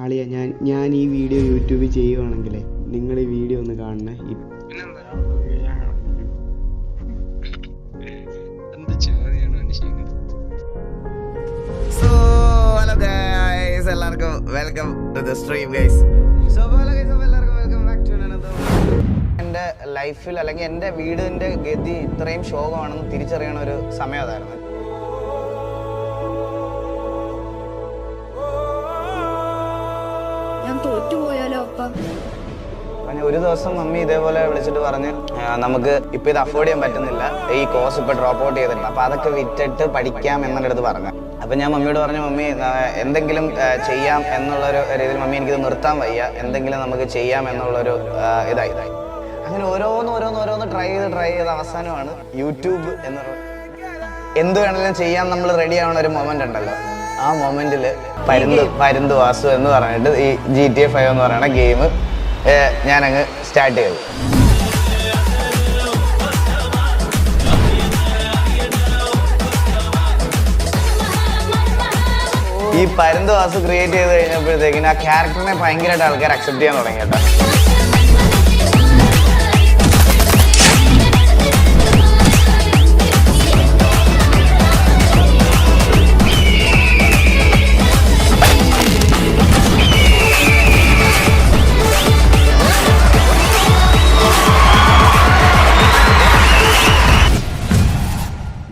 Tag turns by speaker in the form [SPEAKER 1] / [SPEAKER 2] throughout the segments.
[SPEAKER 1] അളിയ ഞാൻ ഈ വീഡിയോ യൂട്യൂബിൽ ചെയ്യുവാണെങ്കിലേ നിങ്ങൾ ഈ വീഡിയോ ഒന്ന് കാണണേ.
[SPEAKER 2] എല്ലാവർക്കും welcome to the stream guys. എല്ലാവർക്കും വെൽക്കം ബാക്ക് ടു അനദർ. എൻ്റെ ലൈഫിൽ അല്ലെങ്കിൽ എൻ്റെ വീടിൻ്റെ ഗതി ഇത്രയും ശോകമാണെന്ന് തിരിച്ചറിയണ ഒരു സമയം അതായിരുന്നു.
[SPEAKER 3] ഞാൻ തോറ്റുപോയാലോ അപ്പം?
[SPEAKER 2] ഒരു ദിവസം മമ്മി ഇതേപോലെ വിളിച്ചിട്ട് പറഞ്ഞ് നമുക്ക് ഇപ്പം ഇത് അഫോർഡ് ചെയ്യാൻ പറ്റുന്നില്ല, ഈ കോഴ്സ് ഇപ്പം ഡ്രോപ്പ് ഔട്ട് ചെയ്തിട്ടുണ്ട്, അപ്പം അതൊക്കെ വിറ്റിട്ട് പഠിക്കാം എന്നെ അടുത്ത് പറഞ്ഞു. അപ്പം ഞാൻ മമ്മിയോട് പറഞ്ഞു, മമ്മി എന്തെങ്കിലും ചെയ്യാം എന്നുള്ളൊരു രീതിയിൽ മമ്മി എനിക്കിത് നിർത്താൻ വയ്യ, എന്തെങ്കിലും നമുക്ക് ചെയ്യാം എന്നുള്ളൊരു ഇതായി. അങ്ങനെ ഓരോന്ന് ട്രൈ ചെയ്ത് അവസാനമാണ് യൂട്യൂബ് എന്ന് പറയുന്നത്. എന്ത് വേണമെങ്കിലും ചെയ്യാൻ നമ്മൾ റെഡി ആവുന്ന ഒരു മൊമെന്റ് ഉണ്ടല്ലോ, ആ മൊമെന്റിൽ പരുന്ത് വാസു എന്ന് പറഞ്ഞിട്ട് ഈ GTA 5 എന്ന് പറയുന്ന ഗെയിം ഞാനങ്ങ് സ്റ്റാർട്ട് ചെയ്തു. ഈ പരുന്ത് വാസു ക്രിയേറ്റ് ചെയ്ത് കഴിഞ്ഞപ്പോഴത്തേക്കിന് ആ ക്യാരക്ടറിനെ ഭയങ്കരമായിട്ട് ആൾക്കാർ അക്സെപ്റ്റ് ചെയ്യാൻ തുടങ്ങി കേട്ടോ.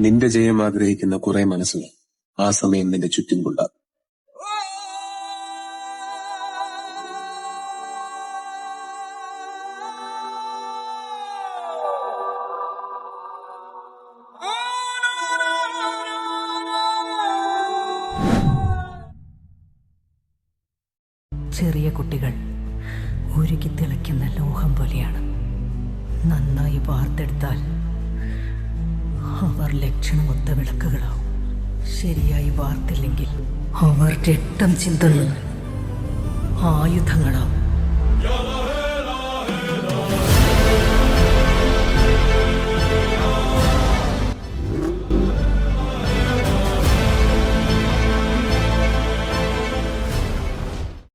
[SPEAKER 4] നിന്റെ ജയം ആഗ്രഹിക്കുന്ന കുറെ മനസ്സുകൾ ആ സമയം നിന്റെ ചുറ്റും കൊണ്ടാകും.
[SPEAKER 5] ചെറിയ കുട്ടികൾ ഉരുകി തിളയ്ക്കുന്ന ലോഹം പോലെയാണ്. നന്നായി വാർത്തെടുത്താൽ അവർ ലക്ഷണമൊത്ത വിളക്കുകളാവും. ശരിയായി വാർത്തില്ലെങ്കിൽ അവർ രക്തം ചിന്തുന്ന ആയുധങ്ങളാവും.